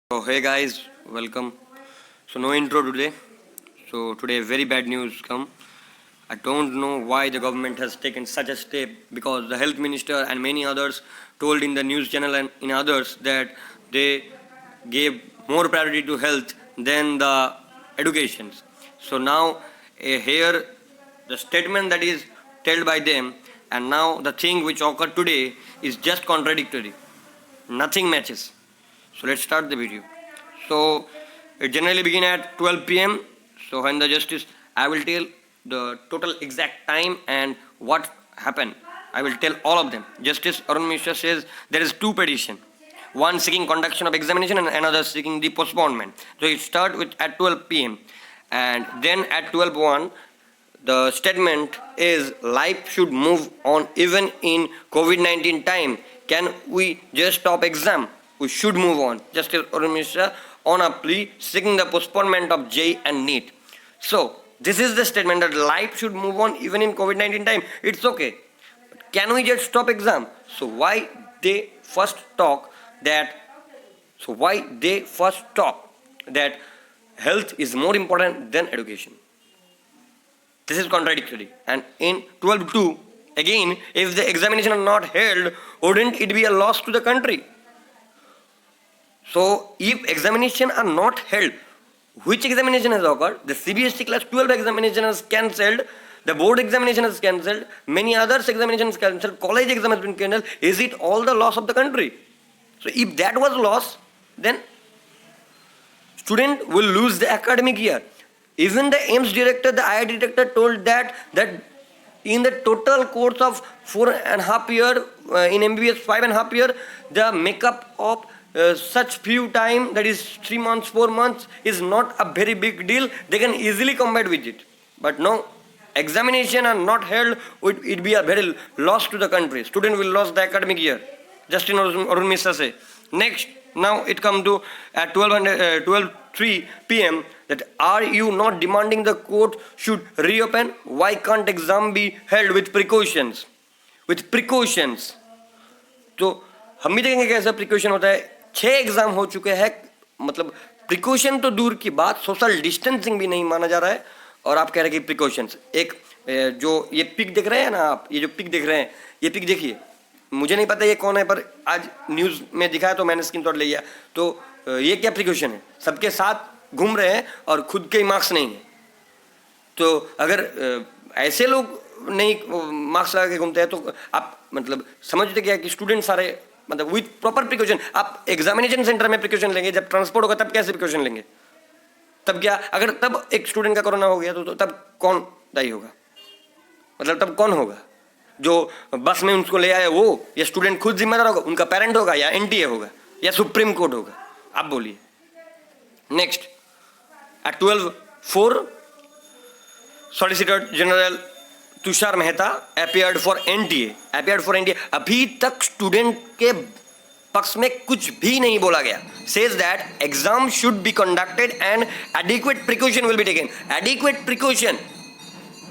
So hey guys, welcome. So no intro today. So today very bad news come. I don't know why the government has taken such a step because the health minister and many others told in the news channel and in others that they gave more priority to health than the education. So now here the statement that is told by them and now the thing which occurred today is just contradictory. Nothing matches. So let's start the video. So it generally begin at 12 p.m. So when the justice, I will tell the total exact time and what happened. I will tell all of them. Justice Arun Mishra says there is two petition. One seeking conduction of examination and another seeking the postponement. So it start with at 12 p.m. and then at 12:01 the statement is life should move on even in COVID-19 time. Can we just stop exam? We should move on. Justice Arun Mishra on a plea seeking the postponement of JEE and NEET. So this is the statement that life should move on even in COVID-19 time. It's okay. But can we just stop exam? So why they first talk that? So why they first talk that health is more important than education? This is contradictory. And in 12:2 again, if the examination are not held, wouldn't it be a loss to the country? So if examination are not held, which examination has occurred? The CBSE class 12 examination is cancelled, the board examination is cancelled, many others examinations cancelled, college exam has been cancelled. Is it all the loss of the country? So if that was loss, then student will lose the academic year. Even the AIMS director, the IIT director told that in the total course of 4.5 year, in MBBS 5.5 year, the makeup of such few time, that is 3 months, 4 months, is not a very big deal. They can easily combat with it. But no, examination are not held, it be a very loss to the country. Student will lose the academic year. Justice Arun Mishra say. Next, now it come to at 12:03 p.m. that are you not demanding the court should reopen? Why can't exam be held with precautions? With precautions. तो हम भी देखेंगे कैसा precaution होता है. 6 exam हो चुके हैं, मतलब प्रिकॉशन तो दूर की बात, सोशल डिस्टेंसिंग भी नहीं माना जा रहा है और आप कह रहे हैं कि प्रिकॉशंस. एक जो ये पिक देख रहे हैं ना आप, ये जो पिक देख रहे हैं, ये पिक देखिए, मुझे नहीं पता ये कौन है पर आज न्यूज़ में दिखा है तो मैंने स्क्रीन शॉट ले लिया. तो ये क्या प्रिकॉशन है? सबके साथ घूम रहे हैं और खुद के मार्क्स नहीं है. तो अगर ऐसे लोग नहीं मार्क्स लगा के घूमते हैं तो आप मतलब समझते क्या कि स्टूडेंट सारे मतलब विथ प्रॉपर प्रिकॉशन. आप एग्जामिनेशन सेंटर में प्रिकॉशन लेंगे, जब ट्रांसपोर्ट होगा तब कैसे प्रिकॉशन लेंगे? तब क्या अगर तब एक स्टूडेंट का कोरोना हो गया तो तब कौन दायी होगा? मतलब तब कौन होगा? जो बस में उनको ले आए वो, या स्टूडेंट खुद जिम्मेदार होगा, उनका पेरेंट होगा, या एनटीए होगा, या सुप्रीम कोर्ट होगा? आप बोलिए. Next at 12:04 solicitor general Tushar Mehta appeared for NTA. अभी तक स्टूडेंट के पक्ष में कुछ भी नहीं बोला गया. Says that exam should be conducted and adequate precaution will be taken. Adequate precaution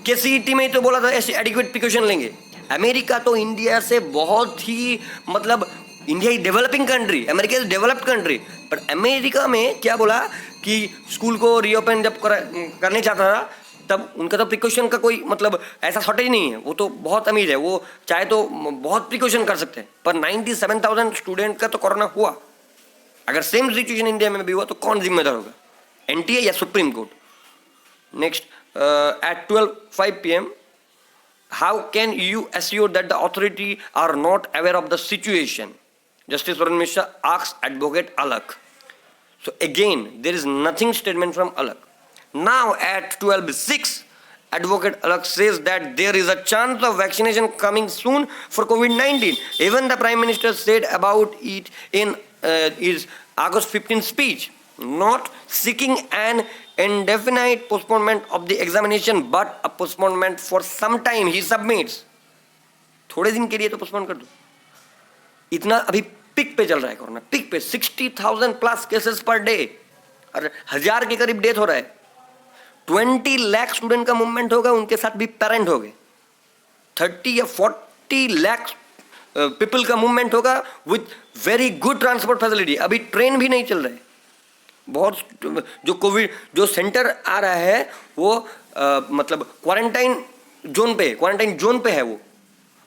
के सीईटी में तो बोला था ऐसे एडिक्वेट प्रिकॉशन लेंगे. अमेरिका तो इंडिया से बहुत ही मतलब, India he developing country, America is developed country, पर अमेरिका में क्या बोला कि स्कूल को रीओपन जब करने चाहता था तब उनका तो प्रिकॉशन का कोई मतलब ऐसा शॉर्टेज नहीं है. वो तो बहुत अमीर है, वो चाहे तो बहुत प्रिकॉशन कर सकते हैं. पर 97,000 स्टूडेंट का तो कोरोना हुआ. अगर सेम सिचुएशन इंडिया में भी हुआ तो कौन जिम्मेदार होगा? एनटीए या supreme court? Next at 12:05 p.m. How can you assure that the authority are not aware of the situation? Justice Arun Mishra asks Advocate Alak. So again, there is nothing statement from Alak. Now at 12:06, Advocate Alak says that there is a chance of vaccination coming soon for COVID-19. Even the Prime Minister said about it in his August 15th speech. Not seeking an indefinite postponement of the examination but a postponement for some time he submits. थोड़े दिन के लिए तो postpone कर दो. इतना अभी pick पे चल रहा है कोरोना, पिक पे 60,000 प्लस केसेस पर डे और 1000 के करीब डेथ हो रहा है. 20 लाख स्टूडेंट का मूवमेंट होगा, उनके साथ भी पेरेंट हो गए. 30 या 40 लाख पीपल का मूवमेंट होगा with very good transport facility. अभी ट्रेन भी नहीं चल रहे. बहुत जो कोविड जो सेंटर आ रहा है वो मतलब क्वारंटाइन जोन पे है वो,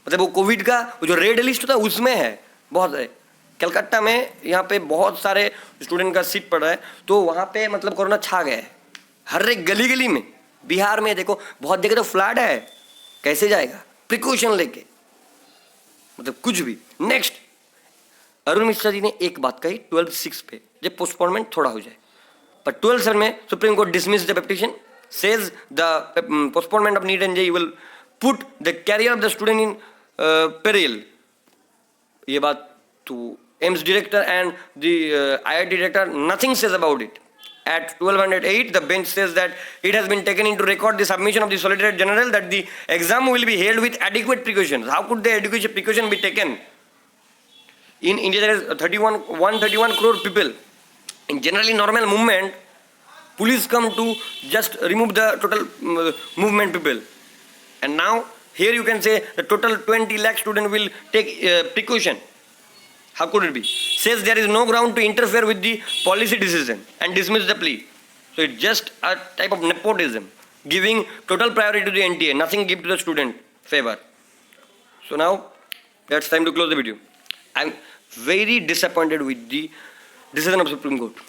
मतलब वो कोविड का वो जो रेड लिस्ट होता है उसमें है, बहुत है। कलकत्ता में यहाँ पे बहुत सारे स्टूडेंट का सीट पड़ रहा है, तो वहाँ पे मतलब कोरोना छा गया है हर एक गली गली में। बिहार में देखो बहुत जगह तो फ्लड है, कैसे जाएगा प्रिकॉशन लेके, मतलब कुछ भी। नेक्स्ट, अरुण मिश्रा जी ने एक बात कही 12/6 पे जब पोस्टपोनमेंट थोड़ा हो जाए, पर 12/7 में supreme court dismiss the petition, says the postponement of neat and JEE will put the carrier of the student in peril. ये बात तो AIIMS director and the IIT director nothing says about it. At 1208, the bench says that it has been taken into record the submission of the Solicitor General that the exam will be held with adequate precautions. How could the adequate precaution be taken? In India, there is 131 crore people. In generally normal movement, police come to just remove the total movement people. And now, here you can say the total 20 lakh student will take precaution. How could it be? Says there is no ground to interfere with the policy decision and dismiss the plea. So it's just a type of nepotism, giving total priority to the NTA, nothing give to the student favor. So now, it's time to close the video. I'm very disappointed with the decision of Supreme Court.